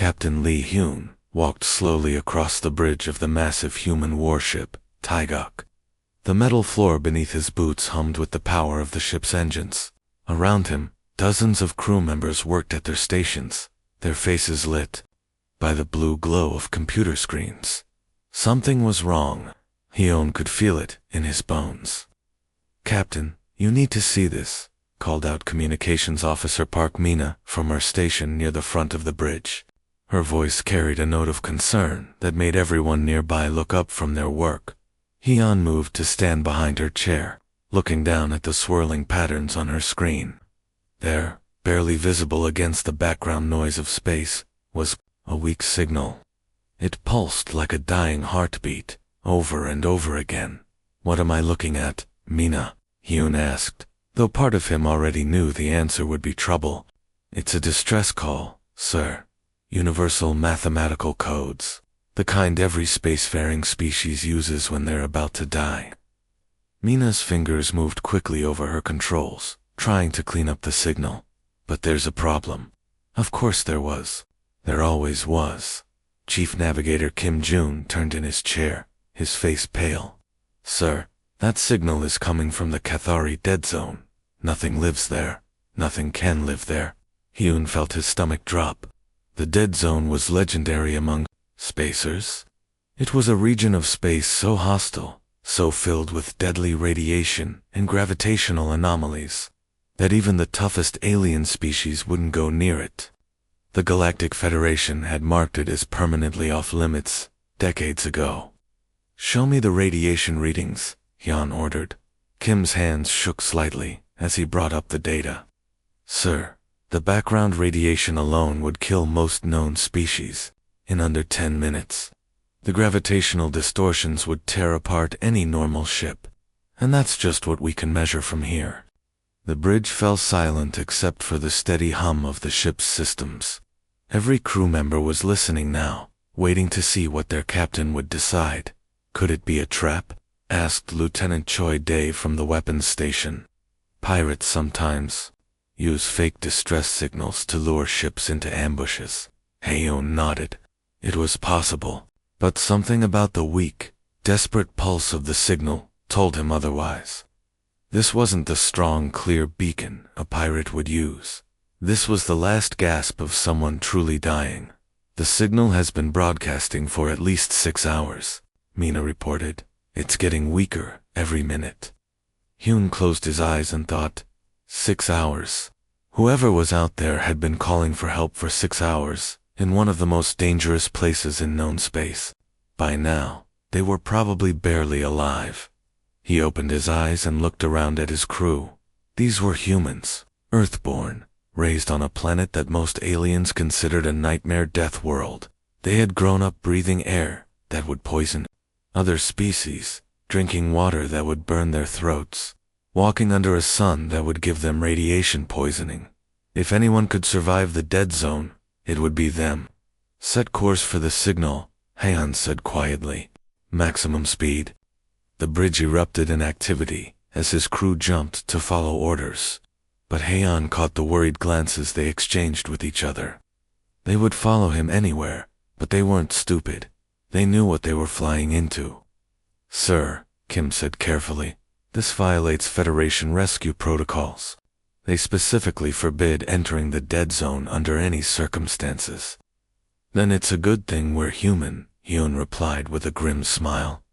Captain Lee Hyun walked slowly across the bridge of the massive human warship, Taeguk. The metal floor beneath his boots hummed with the power of the ship's engines. Around him, dozens of crew members worked at their stations, their faces lit by the blue glow of computer screens. Something was wrong. Hyun could feel it in his bones. "Captain, you need to see this," called out Communications Officer Park Mina from her station near the front of the bridge. Her voice carried a note of concern that made everyone nearby look up from their work. Hyun moved to stand behind her chair, looking down at the swirling patterns on her screen. There, barely visible against the background noise of space, was a weak signal. It pulsed like a dying heartbeat, over and over again. "What am I looking at, Mina?" Hyun asked, though part of him already knew the answer would be trouble. "It's a distress call, sir. Universal mathematical codes. The kind every spacefaring species uses when they're about to die." Mina's fingers moved quickly over her controls, trying to clean up the signal. But there's a problem. Of course there was. There always was. Chief Navigator Kim Jun turned in his chair, his face pale. "Sir, that signal is coming from the Cathari dead zone. Nothing lives there. Nothing can live there." Hyun felt his stomach drop. The dead zone was legendary among spacers. It was a region of space so hostile, so filled with deadly radiation and gravitational anomalies, that even the toughest alien species wouldn't go near it. The Galactic Federation had marked it as permanently off-limits decades ago. "Show me the radiation readings," Hyun ordered. Kim's hands shook slightly as he brought up the data. "Sir, the background radiation alone would kill most known species in under 10 minutes. The gravitational distortions would tear apart any normal ship, and that's just what we can measure from here." The bridge fell silent except for the steady hum of the ship's systems. Every crew member was listening now, waiting to see what their captain would decide. "Could it be a trap?" asked Lieutenant Choi Dae from the weapons station. "Pirates sometimes use fake distress signals to lure ships into ambushes." Hyun nodded. It was possible, but something about the weak, desperate pulse of the signal told him otherwise. This wasn't the strong, clear beacon a pirate would use. This was the last gasp of someone truly dying. "The signal has been broadcasting for at least 6 hours, Mina reported. "It's getting weaker every minute." Hyun closed his eyes and thought, 6 hours. Whoever was out there had been calling for help for 6 hours, in one of the most dangerous places in known space. By now, they were probably barely alive. He opened his eyes and looked around at his crew. These were humans, Earthborn, raised on a planet that most aliens considered a nightmare death world. They had grown up breathing air that would poison other species, drinking water that would burn their throats, walking under a sun that would give them radiation poisoning. If anyone could survive the dead zone, it would be them. "Set course for the signal," Hyun said quietly. "Maximum speed." The bridge erupted in activity as his crew jumped to follow orders. But Hyun caught the worried glances they exchanged with each other. They would follow him anywhere, but they weren't stupid. They knew what they were flying into. "Sir," Kim said carefully, "this violates Federation rescue protocols. They specifically forbid entering the dead zone under any circumstances." "Then it's a good thing we're human," Hyun replied with a grim smile.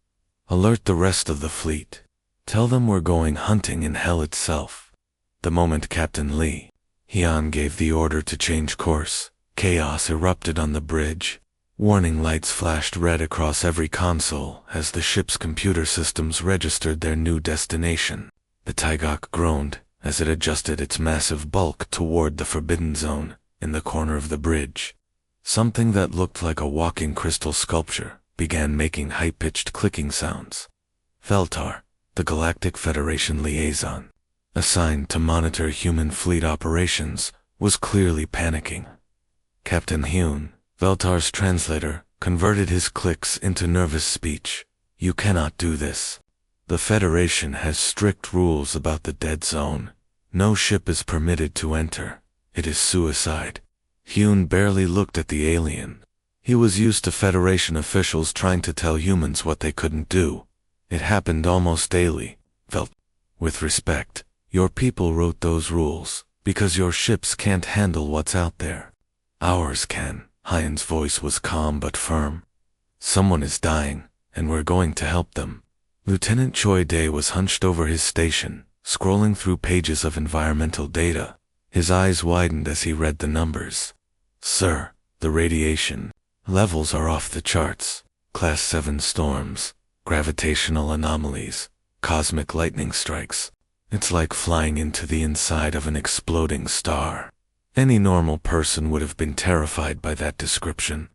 "Alert the rest of the fleet. Tell them we're going hunting in hell itself." The moment Captain Lee Hyun gave the order to change course, chaos erupted on the bridge. Warning lights flashed red across every console as the ship's computer systems registered their new destination. The Taeguk groaned as it adjusted its massive bulk toward the forbidden zone in the corner of the bridge. Something that looked like a walking crystal sculpture began making high-pitched clicking sounds. Veltar, the Galactic Federation liaison, assigned to monitor human fleet operations, was clearly panicking. Captain Hyun, Veltar's translator, converted his clicks into nervous speech. "You cannot do this. The Federation has strict rules about the dead zone. No ship is permitted to enter. It is suicide." Hyun barely looked at the alien. He was used to Federation officials trying to tell humans what they couldn't do. It happened almost daily. Felt. With respect, your people wrote those rules, because your ships can't handle what's out there. Ours can. Hyun's voice was calm but firm. Someone is dying, and we're going to help them. Lieutenant Choi Dae was hunched over his station, scrolling through pages of environmental data. His eyes widened as he read the numbers. Sir, the radiation levels are off the charts. Class 7 storms, gravitational anomalies, cosmic lightning strikes. It's like flying into the inside of an exploding star. Any normal person would have been terrified by that description.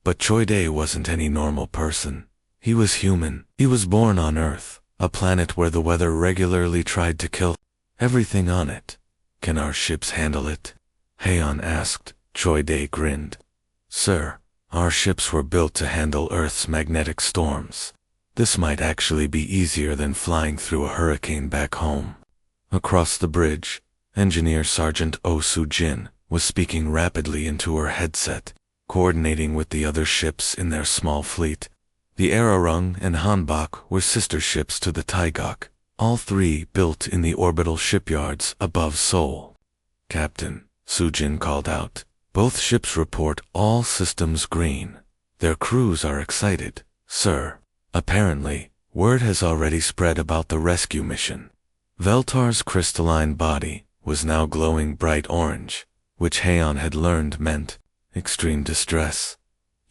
But Choi Dae wasn't any normal person. He was human. He was born on Earth, a planet where the weather regularly tried to kill everything on it. Can our ships handle it? Haeon asked. Choi Dae grinned. Sir, our ships were built to handle Earth's magnetic storms. This might actually be easier than flying through a hurricane back home. Across the bridge, Engineer Sergeant Oh Soo-jin was speaking rapidly into her headset, coordinating with the other ships in their small fleet. The Ararung and Hanbok were sister ships to the Taeguk, all three built in the orbital shipyards above Seoul. Captain, Soo-jin called out. Both ships report all systems green. Their crews are excited, sir. Apparently, word has already spread about the rescue mission. Veltar's crystalline body was now glowing bright orange, which Haeon had learned meant extreme distress.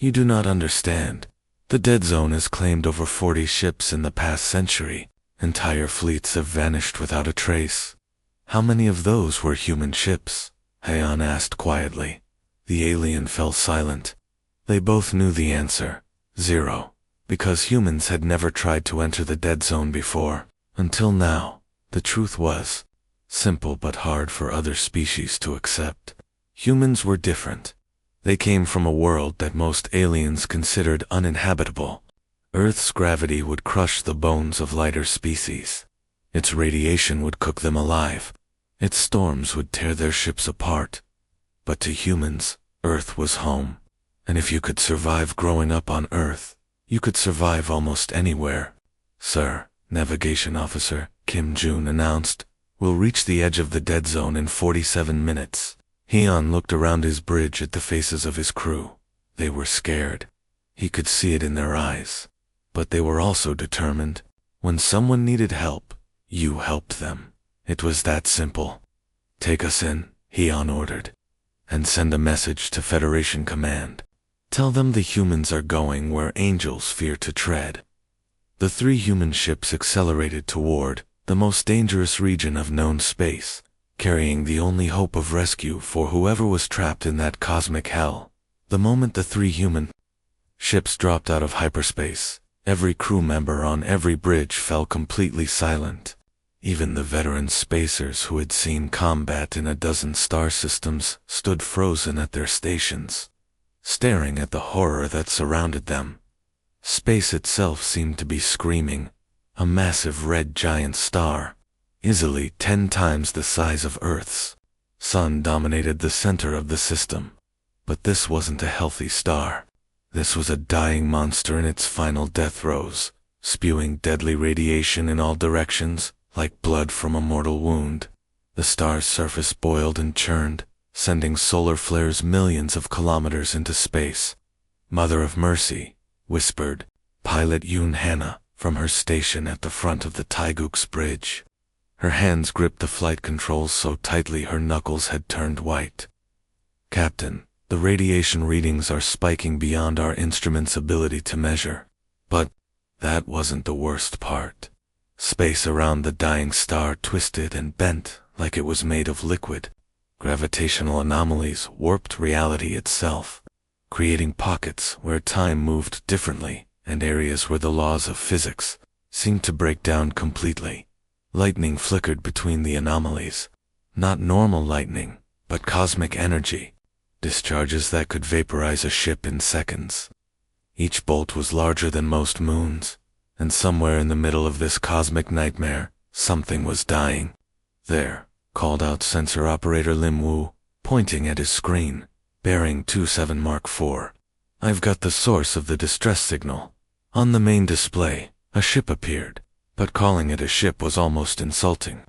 You do not understand. The dead zone has claimed over 40 ships in the past century. Entire fleets have vanished without a trace. How many of those were human ships? Haeon asked quietly. The alien fell silent. They both knew the answer. 0. Because humans had never tried to enter the dead zone before. Until now. The truth was simple but hard for other species to accept. Humans were different. They came from a world that most aliens considered uninhabitable. Earth's gravity would crush the bones of lighter species. Its radiation would cook them alive. Its storms would tear their ships apart. But to humans, Earth was home. And if you could survive growing up on Earth, you could survive almost anywhere. Sir, Navigation Officer Kim Jun announced, we'll reach the edge of the dead zone in 47 minutes. Haeon looked around his bridge at the faces of his crew. They were scared. He could see it in their eyes. But they were also determined. When someone needed help, you helped them. It was that simple. Take us in, Haeon ordered. And send a message to Federation Command. Tell them the humans are going where angels fear to tread. The 3 human ships accelerated toward the most dangerous region of known space, carrying the only hope of rescue for whoever was trapped in that cosmic hell. The moment the 3 human ships dropped out of hyperspace, every crew member on every bridge fell completely silent. Even the veteran spacers who had seen combat in a dozen star systems stood frozen at their stations, staring at the horror that surrounded them. Space itself seemed to be screaming. A massive red giant star, easily 10 times the size of Earth's sun, dominated the center of the system. But this wasn't a healthy star. This was a dying monster in its final death throes, spewing deadly radiation in all directions, like blood from a mortal wound. The star's surface boiled and churned, sending solar flares millions of kilometers into space. Mother of Mercy, whispered Pilot Yoon Hana from her station at the front of the Taeguk's bridge. Her hands gripped the flight controls so tightly her knuckles had turned white. Captain, the radiation readings are spiking beyond our instrument's ability to measure. But that wasn't the worst part. Space around the dying star twisted and bent like it was made of liquid. Gravitational anomalies warped reality itself, creating pockets where time moved differently and areas where the laws of physics seemed to break down completely. Lightning flickered between the anomalies. Not normal lightning, but cosmic energy. Discharges that could vaporize a ship in seconds. Each bolt was larger than most moons. And somewhere in the middle of this cosmic nightmare, something was dying. There, called out sensor operator Lim Woo, pointing at his screen. bearing 27 Mark IV. I've got the source of the distress signal. On the main display, a ship appeared, but calling it a ship was almost insulting.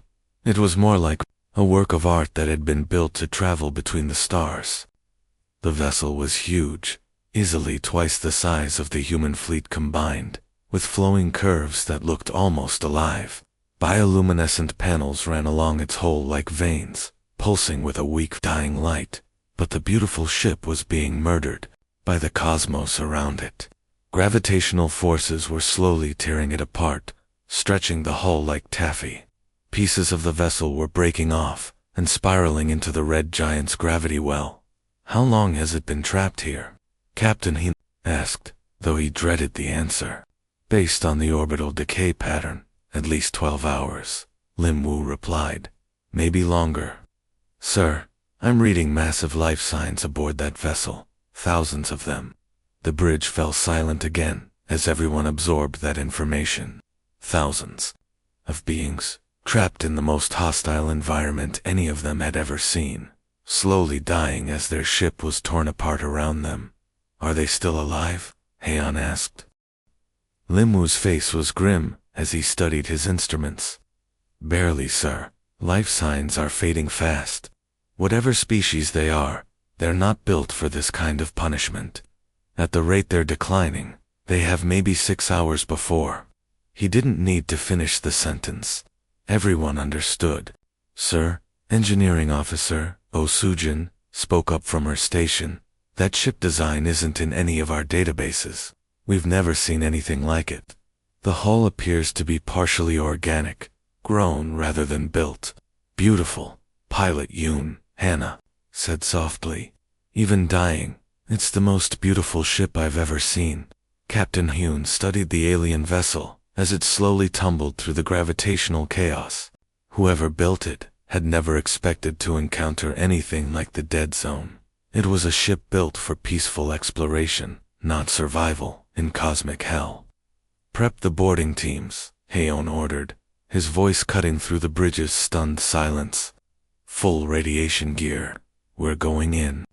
It was more like a work of art that had been built to travel between the stars. The vessel was huge, easily twice the size of the human fleet combined, with flowing curves that looked almost alive. Bioluminescent panels ran along its hull like veins, pulsing with a weak dying light, but the beautiful ship was being murdered by the cosmos around it. Gravitational forces were slowly tearing it apart, stretching the hull like taffy. Pieces of the vessel were breaking off and spiraling into the red giant's gravity well. How long has it been trapped here? Captain he asked, though he dreaded the answer. Based on the orbital decay pattern, at least 12 hours, Lim Wu replied. Maybe longer. Sir, I'm reading massive life signs aboard that vessel, thousands of them. The bridge fell silent again as everyone absorbed that information. Thousands of beings, trapped in the most hostile environment any of them had ever seen, slowly dying as their ship was torn apart around them. Are they still alive? Heian asked. Lim Wu's face was grim as he studied his instruments. Barely, sir. Life signs are fading fast. Whatever species they are, they're not built for this kind of punishment. At the rate they're declining, they have maybe 6 hours before. He didn't need to finish the sentence. Everyone understood. Sir, engineering officer, Osujin, spoke up from her station. That ship design isn't in any of our databases. We've never seen anything like it. The hull appears to be partially organic, grown rather than built. Beautiful. Pilot Yoon, Hannah, said softly. Even dying, it's the most beautiful ship I've ever seen. Captain Hyun studied the alien vessel as it slowly tumbled through the gravitational chaos. Whoever built it had never expected to encounter anything like the dead zone. It was a ship built for peaceful exploration, not survival in cosmic hell. Prep the boarding teams, Heian ordered, his voice cutting through the bridge's stunned silence. Full radiation gear. We're going in.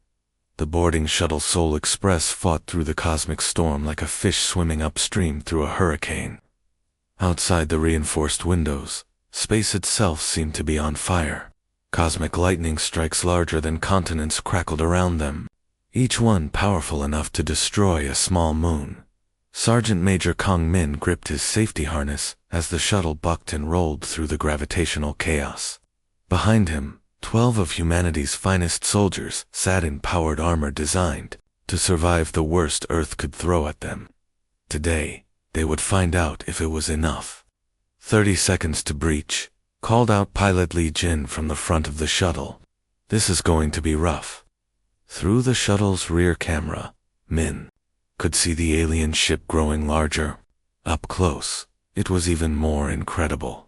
The boarding shuttle Seoul Express fought through the cosmic storm like a fish swimming upstream through a hurricane. Outside the reinforced windows, space itself seemed to be on fire. Cosmic lightning strikes larger than continents crackled around them, each one powerful enough to destroy a small moon. Sergeant Major Kong Min gripped his safety harness as the shuttle bucked and rolled through the gravitational chaos. Behind him, 12 of humanity's finest soldiers sat in powered armor designed to survive the worst Earth could throw at them. Today, they would find out if it was enough. 30 seconds to breach, called out Pilot Li Jin from the front of the shuttle. This is going to be rough. Through the shuttle's rear camera, Min could see the alien ship growing larger. Up close, it was even more incredible.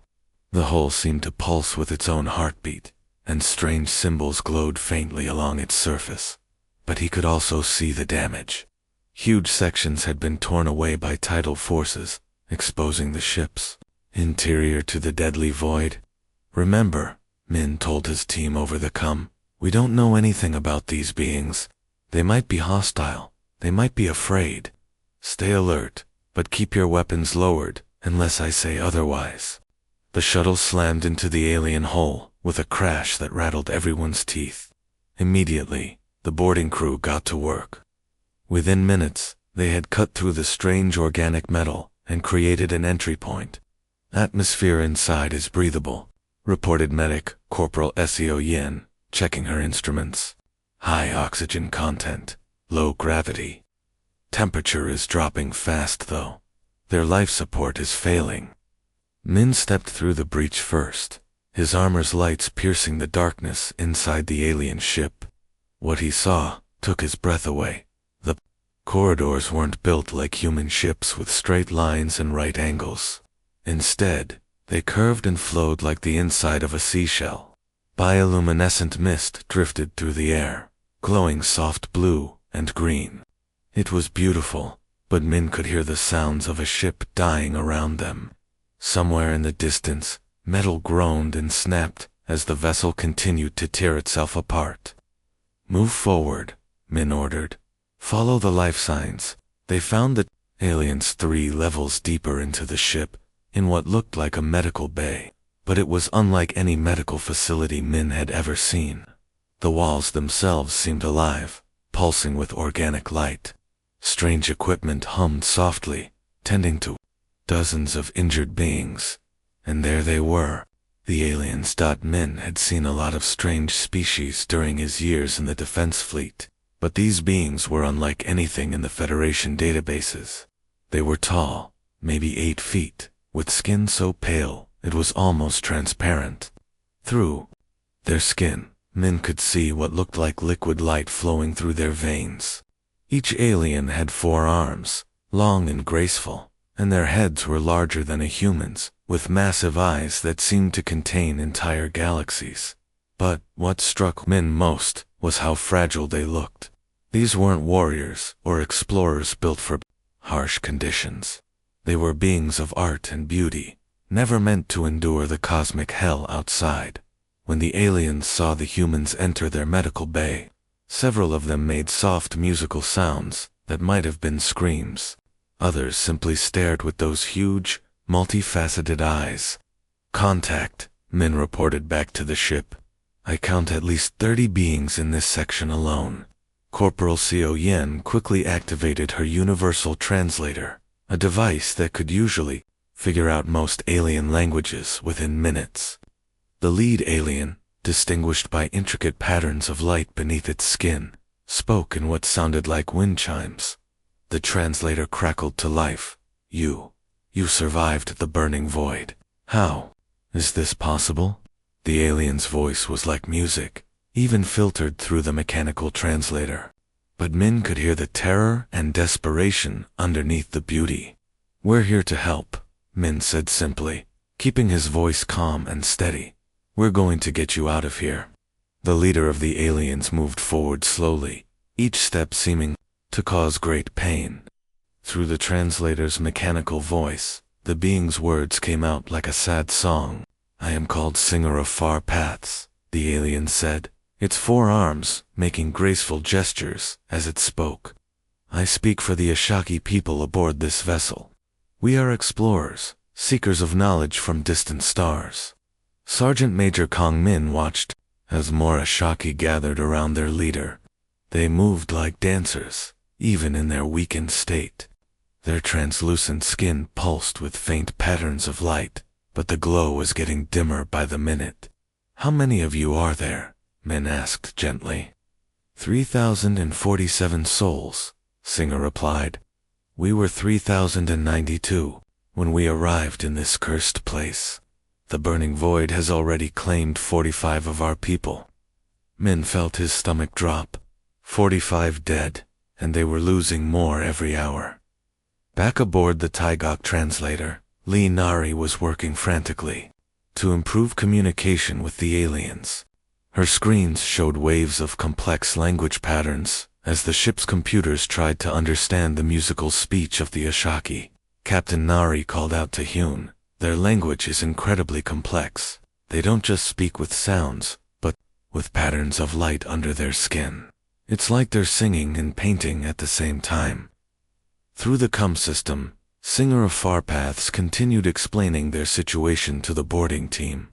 The hull seemed to pulse with its own heartbeat, and strange symbols glowed faintly along its surface. But he could also see the damage. Huge sections had been torn away by tidal forces, exposing the ship's interior to the deadly void. Remember, Min told his team over the comm, we don't know anything about these beings. They might be hostile. They might be afraid. Stay alert, but keep your weapons lowered, unless I say otherwise. The shuttle slammed into the alien hull with a crash that rattled everyone's teeth. Immediately, the boarding crew got to work. Within minutes, they had cut through the strange organic metal and created an entry point. Atmosphere inside is breathable, reported medic Corporal Seo Yen, checking her instruments. High oxygen content, low gravity. Temperature is dropping fast though. Their life support is failing. Min stepped through the breach first, his armor's lights piercing the darkness inside the alien ship. What he saw took his breath away. The corridors weren't built like human ships with straight lines and right angles. Instead, they curved and flowed like the inside of a seashell. Bioluminescent mist drifted through the air, glowing soft blue and green. It was beautiful, but Min could hear the sounds of a ship dying around them. Somewhere in the distance, metal groaned and snapped as the vessel continued to tear itself apart. Move forward, Min ordered. Follow the life signs. They found the aliens 3 levels deeper into the ship, in what looked like a medical bay, but it was unlike any medical facility Min had ever seen. The walls themselves seemed alive, pulsing with organic light. Strange equipment hummed softly, tending to dozens of injured beings. And there they were, the aliens. Min had seen a lot of strange species during his years in the defense fleet, but these beings were unlike anything in the Federation databases. They were tall, maybe 8 feet, with skin so pale it was almost transparent. Through their skin, Min could see what looked like liquid light flowing through their veins. Each alien had 4 arms, long and graceful, and their heads were larger than a human's, with massive eyes that seemed to contain entire galaxies. But what struck Min most was how fragile they looked. These weren't warriors or explorers built for harsh conditions. They were beings of art and beauty, never meant to endure the cosmic hell outside. When the aliens saw the humans enter their medical bay, several of them made soft musical sounds that might have been screams. Others simply stared with those huge, multifaceted eyes. Contact, Min reported back to the ship. I count at least 30 beings in this section alone. Corporal Xiao Yen quickly activated her universal translator, a device that could usually figure out most alien languages within minutes. The lead alien, distinguished by intricate patterns of light beneath its skin, spoke in what sounded like wind chimes. The translator crackled to life. You survived the burning void. How is this possible? The alien's voice was like music, even filtered through the mechanical translator. But Min could hear the terror and desperation underneath the beauty. We're here to help, Min said simply, keeping his voice calm and steady. We're going to get you out of here. The leader of the aliens moved forward slowly, each step seeming to cause great pain. Through the translator's mechanical voice, the being's words came out like a sad song. I am called Singer of Far Paths, the alien said, its 4 arms making graceful gestures as it spoke. I speak for the Ashaki people aboard this vessel. We are explorers, seekers of knowledge from distant stars. Sergeant Major Kong Min watched as more Ashaki gathered around their leader. They moved like dancers, even in their weakened state. Their translucent skin pulsed with faint patterns of light, but the glow was getting dimmer by the minute. How many of you are there? Min asked gently. 3,047 souls, Singer replied. We were 3,092 when we arrived in this cursed place. The burning void has already claimed 45 of our people. Min felt his stomach drop. 45 dead, and they were losing more every hour. Back aboard the Taigok translator, Li Nari was working frantically to improve communication with the aliens. Her screens showed waves of complex language patterns as the ship's computers tried to understand the musical speech of the Ashaki. Captain Nari called out to Hyun. Their language is incredibly complex. They don't just speak with sounds, but with patterns of light under their skin. It's like they're singing and painting at the same time. Through the comm system, Singer of Far Paths continued explaining their situation to the boarding team.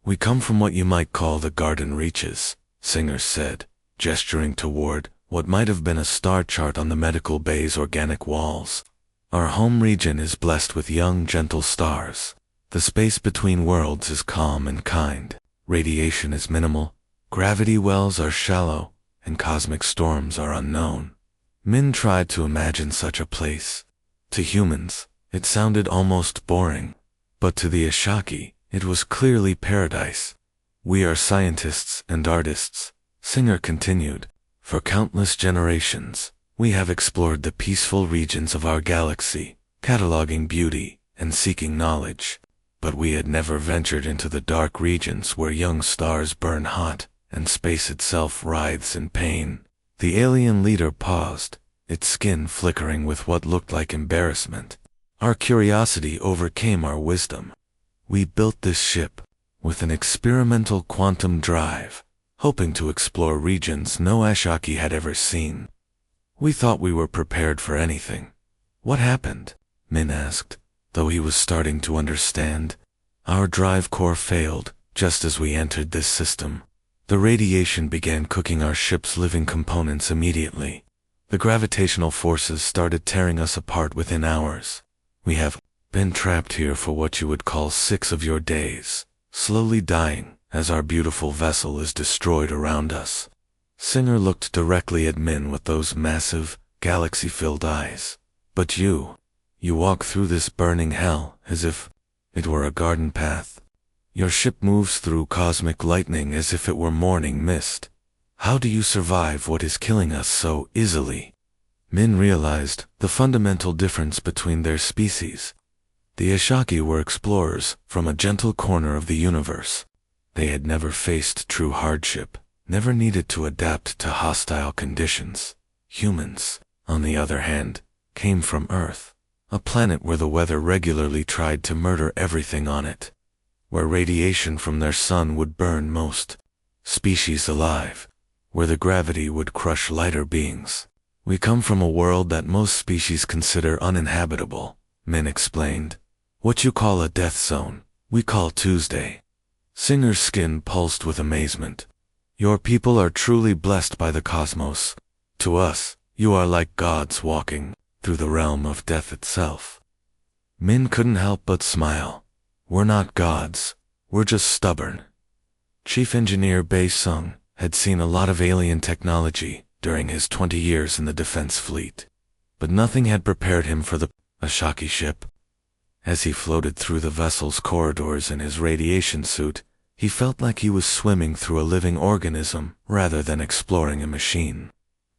We come from what you might call the Garden Reaches, Singer said, gesturing toward what might have been a star chart on the medical bay's organic walls. Our home region is blessed with young, gentle stars. The space between worlds is calm and kind. Radiation is minimal. Gravity wells are shallow, and cosmic storms are unknown. Min tried to imagine such a place. To humans, it sounded almost boring. But to the Ashaki, it was clearly paradise. We are scientists and artists, Singer continued. For countless generations, we have explored the peaceful regions of our galaxy, cataloging beauty and seeking knowledge. But we had never ventured into the dark regions where young stars burn hot and space itself writhes in pain. The alien leader paused, its skin flickering with what looked like embarrassment. Our curiosity overcame our wisdom. We built this ship with an experimental quantum drive, hoping to explore regions no Ashaki had ever seen. We thought we were prepared for anything. What happened? Min asked, though he was starting to understand. Our drive core failed just as we entered this system. The radiation began cooking our ship's living components immediately. The gravitational forces started tearing us apart within hours. We have been trapped here for what you would call 6 of your days, slowly dying as our beautiful vessel is destroyed around us. Singer looked directly at Min with those massive, galaxy-filled eyes. But you walk through this burning hell as if it were a garden path. Your ship moves through cosmic lightning as if it were morning mist. How do you survive what is killing us so easily? Min realized the fundamental difference between their species. The Ashaki were explorers from a gentle corner of the universe. They had never faced true hardship, never needed to adapt to hostile conditions. Humans, on the other hand, came from Earth, a planet where the weather regularly tried to murder everything on it, where radiation from their sun would burn most species alive, where the gravity would crush lighter beings. We come from a world that most species consider uninhabitable, Min explained. What you call a death zone, we call Tuesday. Singer's skin pulsed with amazement. Your people are truly blessed by the cosmos. To us, you are like gods walking through the realm of death itself. Min couldn't help but smile. We're not gods, we're just stubborn. Chief Engineer Bei Sung had seen a lot of alien technology during his 20 years in the defense fleet, but nothing had prepared him for the Ashaki ship. As he floated through the vessel's corridors in his radiation suit, he felt like he was swimming through a living organism rather than exploring a machine.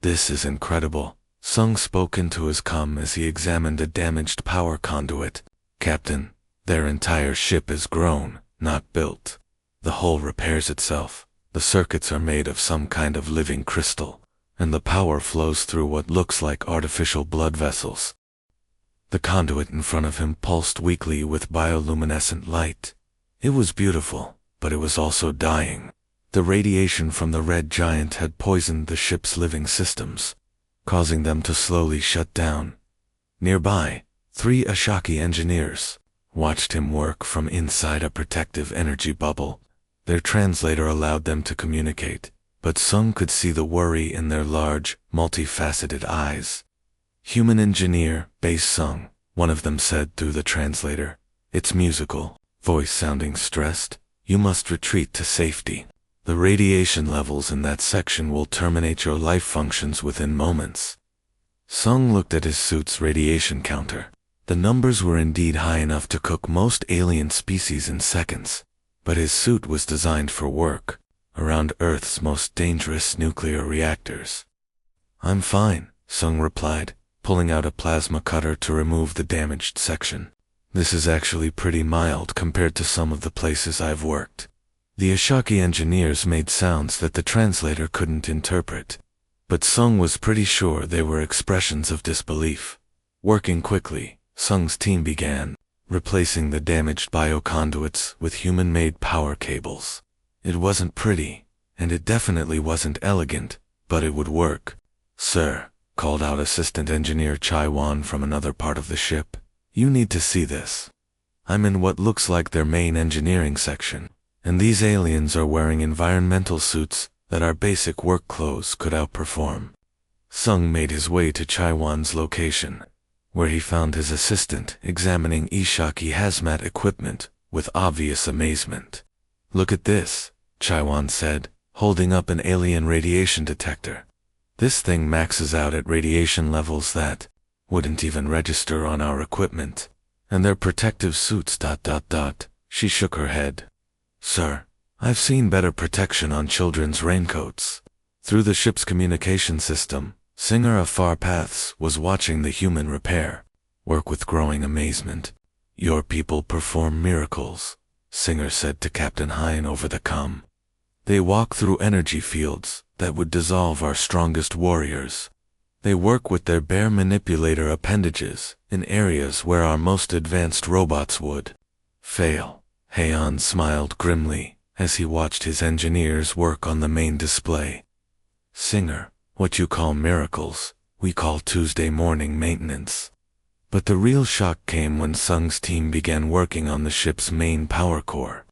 This is incredible, Sung spoke into his comm as he examined a damaged power conduit. Captain, their entire ship is grown, not built. The hull repairs itself. The circuits are made of some kind of living crystal, and the power flows through what looks like artificial blood vessels. The conduit in front of him pulsed weakly with bioluminescent light. It was beautiful, but it was also dying. The radiation from the red giant had poisoned the ship's living systems, causing them to slowly shut down. Nearby, 3 Ashaki engineers watched him work from inside a protective energy bubble. Their translator allowed them to communicate, but Sung could see the worry in their large, multifaceted eyes. Human engineer, Bei Sung, one of them said through the translator. Its musical voice sounding stressed. You must retreat to safety. The radiation levels in that section will terminate your life functions within moments. Sung looked at his suit's radiation counter. The numbers were indeed high enough to cook most alien species in seconds, but his suit was designed for work around Earth's most dangerous nuclear reactors. I'm fine, Sung replied, pulling out a plasma cutter to remove the damaged section. This is actually pretty mild compared to some of the places I've worked. The Ashaki engineers made sounds that the translator couldn't interpret, but Sung was pretty sure they were expressions of disbelief. Working quickly, Sung's team began replacing the damaged bioconduits with human-made power cables. It wasn't pretty, and it definitely wasn't elegant, but it would work. Sir, called out Assistant Engineer Chai Wan from another part of the ship, you need to see this. I'm in what looks like their main engineering section, and these aliens are wearing environmental suits that our basic work clothes could outperform. Sung made his way to Chai Wan's location, where he found his assistant examining Ishaki hazmat equipment with obvious amazement. Look at this, Chai Wan said, holding up an alien radiation detector. This thing maxes out at radiation levels that wouldn't even register on our equipment. And their protective suits ... She shook her head. Sir, I've seen better protection on children's raincoats. Through the ship's communication system, Singer of Far Paths was watching the human repair work with growing amazement. Your people perform miracles, Singer said to Captain Hine over the comm. They walk through energy fields that would dissolve our strongest warriors. They work with their bare manipulator appendages in areas where our most advanced robots would fail. Heian smiled grimly as he watched his engineers work on the main display. Singer, what you call miracles, we call Tuesday morning maintenance. But the real shock came when Sung's team began working on the ship's main power core.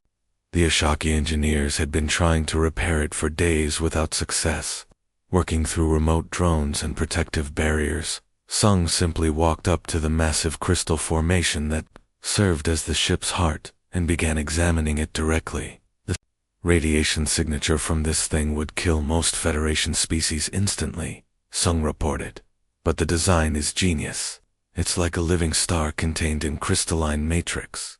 The Ashaki engineers had been trying to repair it for days without success. Working through remote drones and protective barriers, Sung simply walked up to the massive crystal formation that served as the ship's heart and began examining it directly. The radiation signature from this thing would kill most Federation species instantly, Sung reported. But the design is genius. It's like a living star contained in crystalline matrix.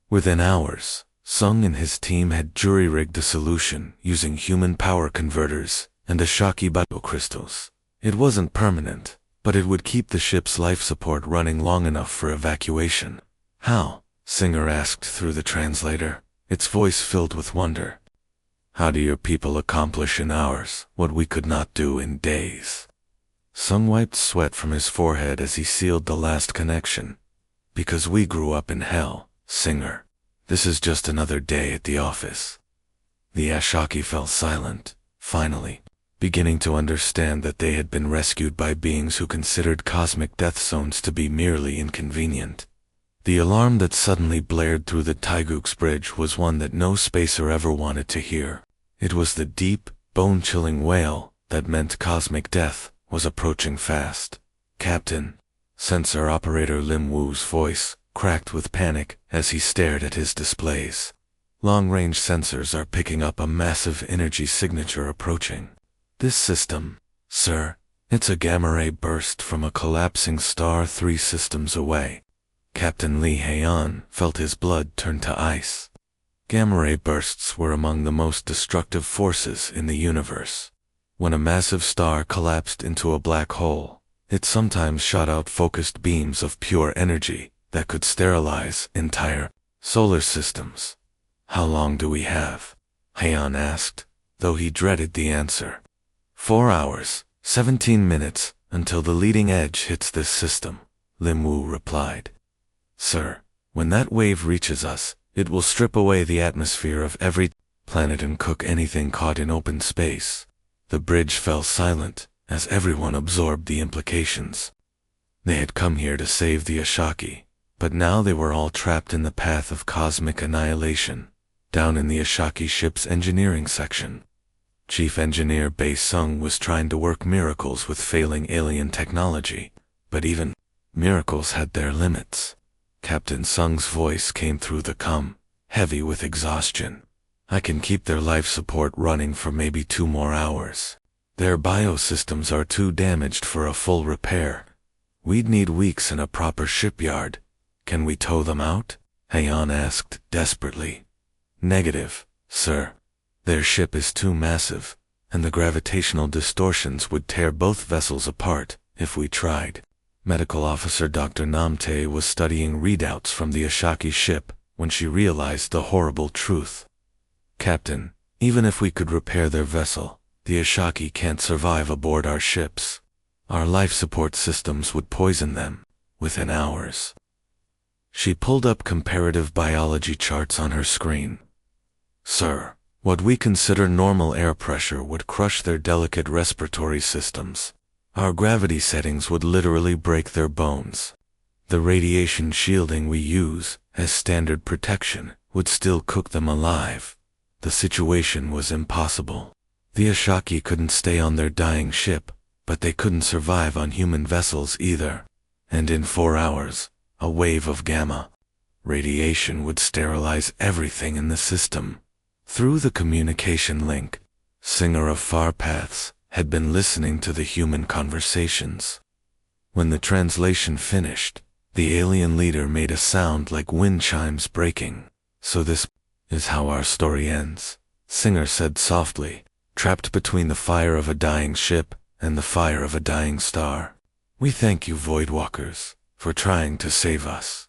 Within hours, Sung and his team had jury-rigged the solution using human power converters and Ashaki biocrystals. It wasn't permanent, but it would keep the ship's life support running long enough for evacuation. How? Singer asked through the translator, its voice filled with wonder. How do your people accomplish in hours what we could not do in days? Sung wiped sweat from his forehead as he sealed the last connection. Because we grew up in hell, Singer. This is just another day at the office. The Ashaki fell silent, finally, beginning to understand that they had been rescued by beings who considered cosmic death zones to be merely inconvenient. The alarm that suddenly blared through the Taiguk's bridge was one that no spacer ever wanted to hear. It was the deep, bone-chilling wail that meant cosmic death was approaching fast. Captain, sensor operator Lim Wu's voice cracked with panic as he stared at his displays. Long-range sensors are picking up a massive energy signature approaching. This system, sir, it's a gamma-ray burst from a collapsing star 3 systems away. Captain Lee Heian felt his blood turn to ice. Gamma-ray bursts were among the most destructive forces in the universe. When a massive star collapsed into a black hole, it sometimes shot out focused beams of pure energy that could sterilize entire solar systems. How long do we have? Heian asked, though he dreaded the answer. 4 hours, 17 minutes, until the leading edge hits this system, Lim Wu replied. Sir, when that wave reaches us, it will strip away the atmosphere of every planet and cook anything caught in open space. The bridge fell silent as everyone absorbed the implications. They had come here to save the Ashaki, but now they were all trapped in the path of cosmic annihilation, down in the Ashaki ship's engineering section. Chief Engineer Bei Sung was trying to work miracles with failing alien technology, but even miracles had their limits. Captain Sung's voice came through the comm, heavy with exhaustion. I can keep their life support running for maybe 2 more hours. Their biosystems are too damaged for a full repair. We'd need weeks in a proper shipyard. Can we tow them out? Heian asked desperately. Negative, sir. Their ship is too massive, and the gravitational distortions would tear both vessels apart if we tried. Medical Officer Dr. Namte was studying readouts from the Ashaki ship when she realized the horrible truth. Captain, even if we could repair their vessel, the Ashaki can't survive aboard our ships. Our life support systems would poison them within hours. She pulled up comparative biology charts on her screen. Sir, what we consider normal air pressure would crush their delicate respiratory systems. Our gravity settings would literally break their bones. The radiation shielding we use as standard protection would still cook them alive. The situation was impossible. The Ashaki couldn't stay on their dying ship, but they couldn't survive on human vessels either. And in 4 hours, a wave of gamma radiation would sterilize everything in the system. Through the communication link, Singer of Far Paths had been listening to the human conversations. When the translation finished, the alien leader made a sound like wind chimes breaking. So this is how our story ends, Singer said softly, trapped between the fire of a dying ship and the fire of a dying star. We thank you, Voidwalkers, for trying to save us.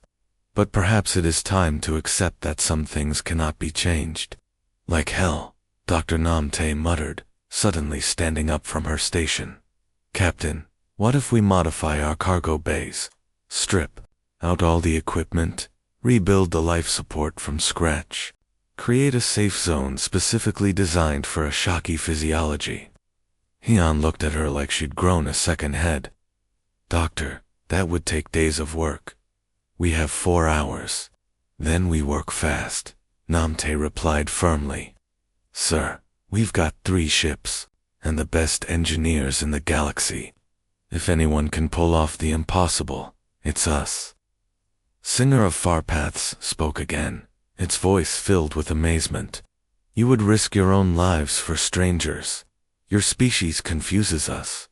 But perhaps it is time to accept that some things cannot be changed. Like hell, Dr. Namte muttered, suddenly standing up from her station. Captain, what if we modify our cargo bays, strip out all the equipment, rebuild the life support from scratch, create a safe zone specifically designed for Ashaki physiology? Hyun looked at her like she'd grown a second head. Doctor, that would take days of work. We have 4 hours. Then we work fast, Namtae replied firmly. Sir, we've got 3 ships, and the best engineers in the galaxy. If anyone can pull off the impossible, it's us. Singer of Far Paths spoke again, its voice filled with amazement. You would risk your own lives for strangers. Your species confuses us.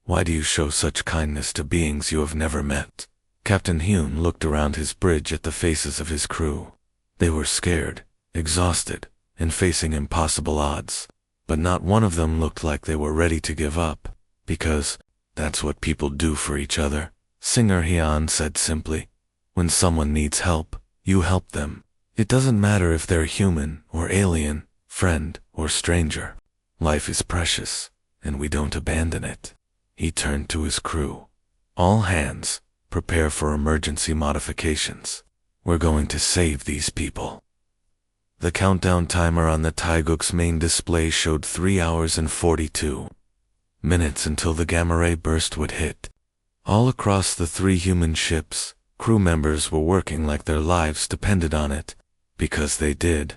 Why do you show such kindness to beings you have never met? Captain Hyun looked around his bridge at the faces of his crew. They were scared, exhausted, and facing impossible odds. But not one of them looked like they were ready to give up, because that's what people do for each other. Singer Hyun said simply. When someone needs help, you help them. It doesn't matter if they're human or alien, friend or stranger. Life is precious, and we don't abandon it. He turned to his crew. All hands, prepare for emergency modifications. We're going to save these people. The countdown timer on the Taeguk's main display showed 3 hours and 42 minutes until the gamma ray burst would hit. All across the 3 human ships, crew members were working like their lives depended on it, because they did.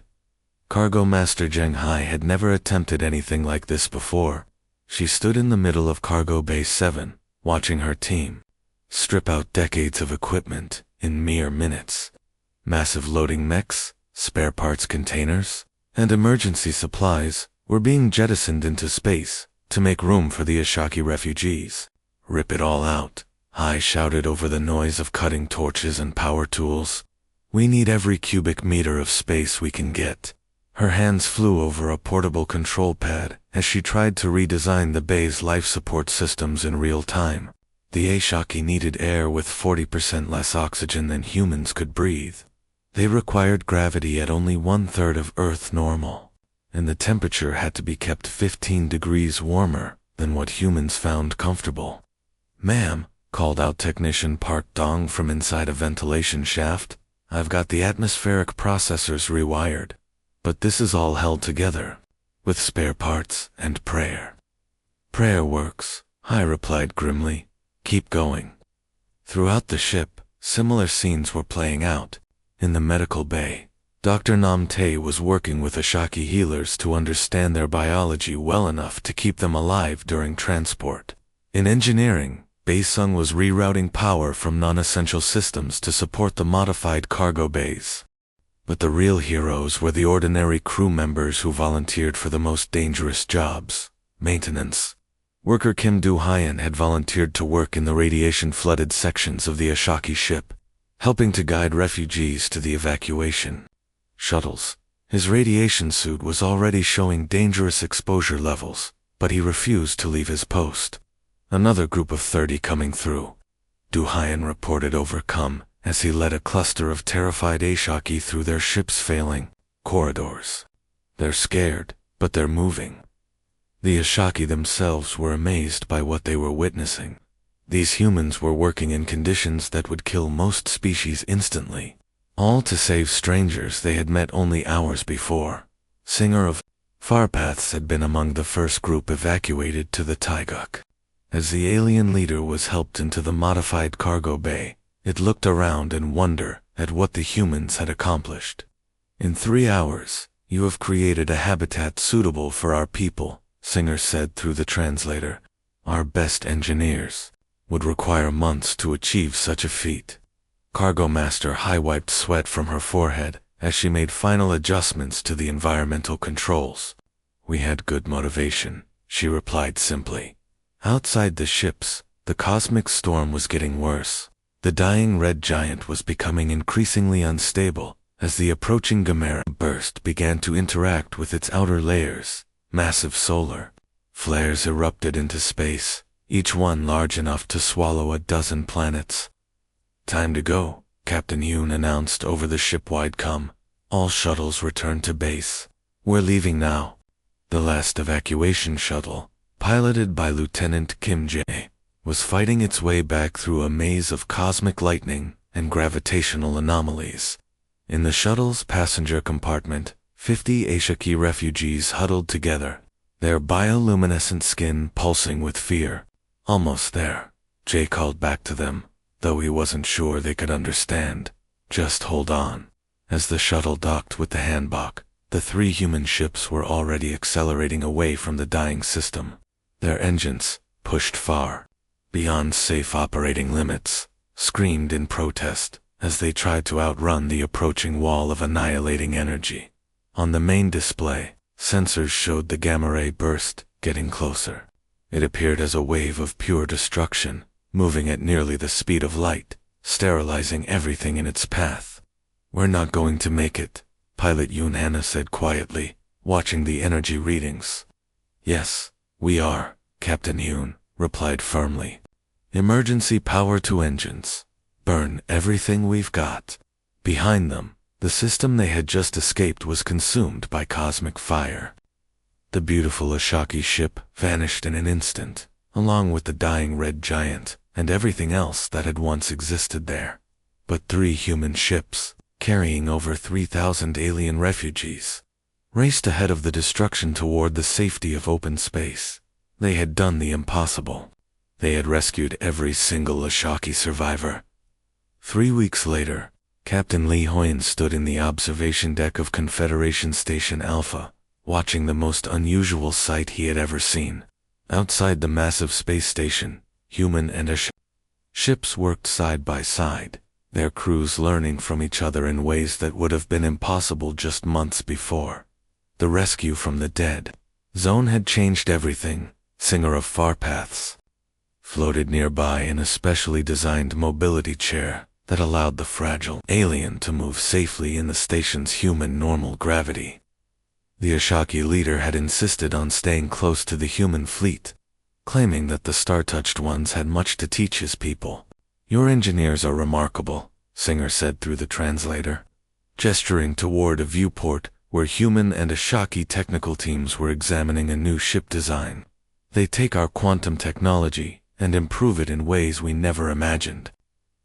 Cargo Master Zheng Hai had never attempted anything like this before. She stood in the middle of Cargo Bay 7, watching her team strip out decades of equipment in mere minutes. Massive loading mechs, spare parts containers, and emergency supplies were being jettisoned into space to make room for the Ashaki refugees. Rip it all out, Hai shouted over the noise of cutting torches and power tools. We need every cubic meter of space we can get. Her hands flew over a portable control pad as she tried to redesign the bay's life support systems in real time. The Ashaki needed air with 40% less oxygen than humans could breathe. They required gravity at only 1/3 of Earth normal, and the temperature had to be kept 15 degrees warmer than what humans found comfortable. Ma'am, called out Technician Park Dong from inside a ventilation shaft, I've got the atmospheric processors rewired, but this is all held together with spare parts and prayer. Prayer works, Hai replied grimly. Keep going. Throughout the ship, similar scenes were playing out. In the medical bay, Dr. Namtae was working with Ashaki healers to understand their biology well enough to keep them alive during transport. In engineering, Baesung was rerouting power from non-essential systems to support the modified cargo bays. But the real heroes were the ordinary crew members who volunteered for the most dangerous jobs, maintenance. Worker Kim Do-hyun had volunteered to work in the radiation-flooded sections of the Ashaki ship, helping to guide refugees to the evacuation shuttles. His radiation suit was already showing dangerous exposure levels, but he refused to leave his post. Another group of 30 coming through. Do-hyun reported overcome as he led a cluster of terrified Ashaki through their ship's failing corridors. They're scared, but they're moving. The Ashaki themselves were amazed by what they were witnessing. These humans were working in conditions that would kill most species instantly, all to save strangers they had met only hours before. Singer of Far Paths had been among the first group evacuated to the Taeguk. As the alien leader was helped into the modified cargo bay, it looked around in wonder at what the humans had accomplished. In 3 hours, you have created a habitat suitable for our people, Singer said through the translator. Our best engineers would require months to achieve such a feat. Cargo Master Hai wiped sweat from her forehead as she made final adjustments to the environmental controls. We had good motivation, she replied simply. Outside the ships, the cosmic storm was getting worse. The dying red giant was becoming increasingly unstable as the approaching Gamera burst began to interact with its outer layers. Massive solar flares erupted into space, each one large enough to swallow a dozen planets. Time to go, Captain Yoon announced over the ship-wide comm. All shuttles return to base. We're leaving now. The last evacuation shuttle, piloted by Lieutenant Kim Jae, was fighting its way back through a maze of cosmic lightning and gravitational anomalies. In the shuttle's passenger compartment, 50 Ashaki refugees huddled together, their bioluminescent skin pulsing with fear. "Almost there," Jay called back to them, though he wasn't sure they could understand. "Just hold on." As the shuttle docked with the handbok, the 3 human ships were already accelerating away from the dying system. Their engines, pushed far beyond safe operating limits, screamed in protest as they tried to outrun the approaching wall of annihilating energy. On the main display, sensors showed the gamma ray burst getting closer. It appeared as a wave of pure destruction, moving at nearly the speed of light, sterilizing everything in its path. "We're not going to make it," Pilot Yoon Hana said quietly, watching the energy readings. "Yes, we are," Captain Yoon replied firmly. "Emergency power to engines. Burn everything we've got." Behind them, the system they had just escaped was consumed by cosmic fire. The beautiful Ashaki ship vanished in an instant, along with the dying red giant and everything else that had once existed there. But 3 human ships, carrying over 3,000 alien refugees, raced ahead of the destruction toward the safety of open space. They had done the impossible. They had rescued every single Ashaki survivor. 3 weeks later, Captain Lee Hoyen stood in the observation deck of Confederation Station Alpha, watching the most unusual sight he had ever seen. Outside the massive space station, human and Ashaki ships worked side by side, their crews learning from each other in ways that would have been impossible just months before. The rescue from the dead zone had changed everything. Singer of Far Paths floated nearby in a specially designed mobility chair that allowed the fragile alien to move safely in the station's human normal gravity. The Ashaki leader had insisted on staying close to the human fleet, claiming that the star-touched ones had much to teach his people. "Your engineers are remarkable," Singer said through the translator, gesturing toward a viewport where human and Ashaki technical teams were examining a new ship design. "They take our quantum technology and improve it in ways we never imagined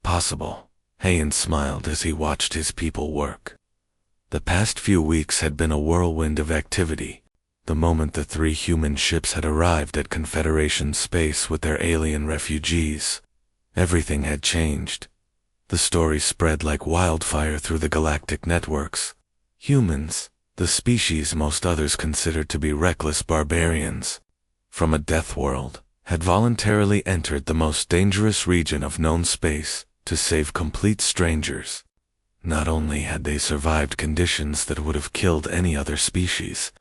possible." Hayen smiled as he watched his people work. The past few weeks had been a whirlwind of activity. The moment the 3 human ships had arrived at Confederation space with their alien refugees, everything had changed. The story spread like wildfire through the galactic networks. Humans, the species most others considered to be reckless barbarians from a death world, had voluntarily entered the most dangerous region of known space to save complete strangers. Not only had they survived conditions that would have killed any other species,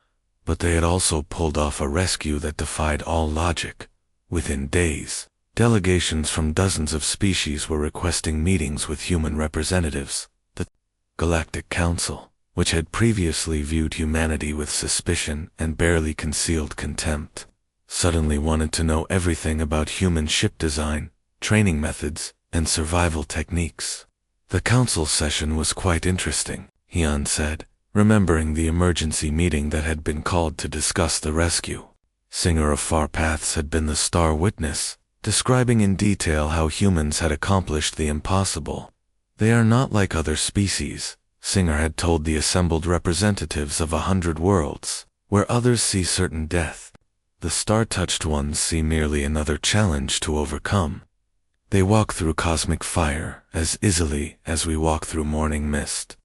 but they had also pulled off a rescue that defied all logic. Within days, delegations from dozens of species were requesting meetings with human representatives. The Galactic Council, which had previously viewed humanity with suspicion and barely concealed contempt, suddenly wanted to know everything about human ship design, training methods, and survival techniques. The council session was quite interesting, Hyun said, remembering the emergency meeting that had been called to discuss the rescue. Singer of Far Paths had been the star witness, describing in detail how humans had accomplished the impossible. "They are not like other species," Singer had told the assembled representatives of 100 worlds, "where others see certain death. The star-touched ones see merely another challenge to overcome. They walk through cosmic fire as easily as we walk through morning mist."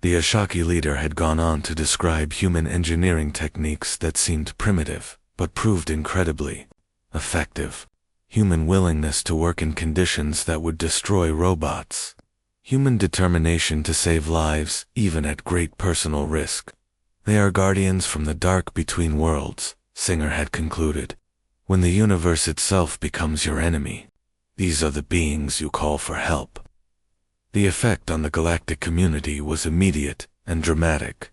The Ashaki leader had gone on to describe human engineering techniques that seemed primitive, but proved incredibly effective. Human willingness to work in conditions that would destroy robots. Human determination to save lives, even at great personal risk. "They are guardians from the dark between worlds," Singer had concluded. "When the universe itself becomes your enemy, these are the beings you call for help." The effect on the galactic community was immediate and dramatic.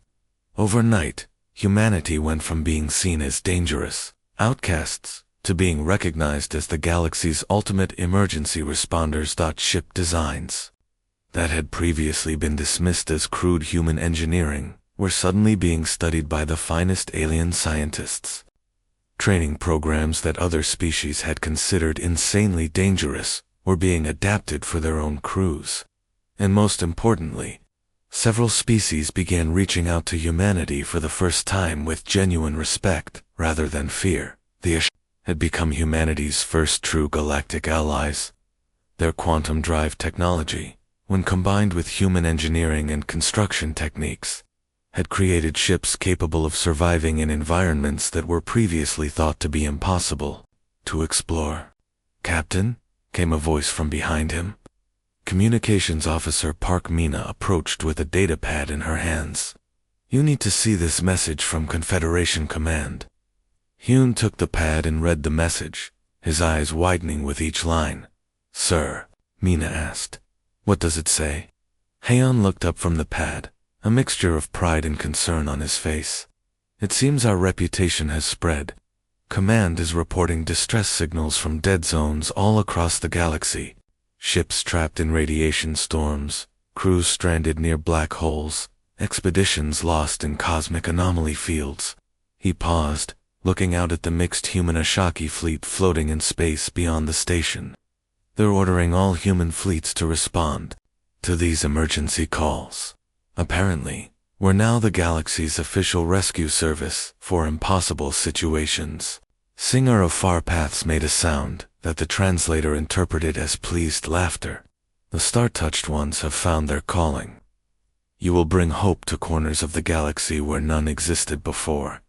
Overnight, humanity went from being seen as dangerous outcasts to being recognized as the galaxy's ultimate emergency responders. Ship designs that had previously been dismissed as crude human engineering were suddenly being studied by the finest alien scientists. Training programs that other species had considered insanely dangerous were being adapted for their own crews. And most importantly, several species began reaching out to humanity for the first time with genuine respect rather than fear. The HFY had become humanity's first true galactic allies. Their quantum drive technology, when combined with human engineering and construction techniques, had created ships capable of surviving in environments that were previously thought to be impossible to explore. "Captain?" came a voice from behind him. Communications Officer Park Mina approached with a datapad in her hands. "You need to see this message from Confederation Command." Hyun took the pad and read the message, his eyes widening with each line. "Sir," Mina asked, "what does it say?" Haeon looked up from the pad, a mixture of pride and concern on his face. "It seems our reputation has spread. Command is reporting distress signals from dead zones all across the galaxy. Ships trapped in radiation storms, crews stranded near black holes, expeditions lost in cosmic anomaly fields." He paused, looking out at the mixed human Ashaki fleet floating in space beyond the station. "They're ordering all human fleets to respond to these emergency calls. Apparently, we're now the galaxy's official rescue service for impossible situations." Singer of Far Paths made a sound that the translator interpreted as pleased laughter. "The star-touched ones have found their calling. You will bring hope to corners of the galaxy where none existed before."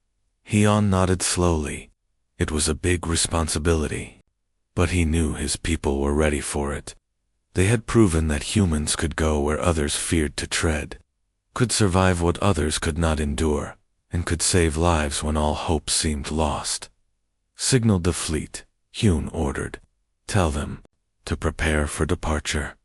Hyun nodded slowly. It was a big responsibility, but he knew his people were ready for it. They had proven that humans could go where others feared to tread, could survive what others could not endure, and could save lives when all hope seemed lost. "Signal the fleet," Hyun ordered. "Tell them to prepare for departure.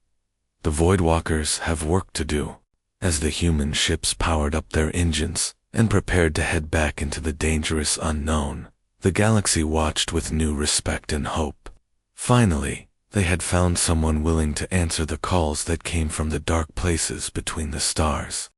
The Voidwalkers have work to do." As the human ships powered up their engines and prepared to head back into the dangerous unknown, the galaxy watched with new respect and hope. Finally, they had found someone willing to answer the calls that came from the dark places between the stars.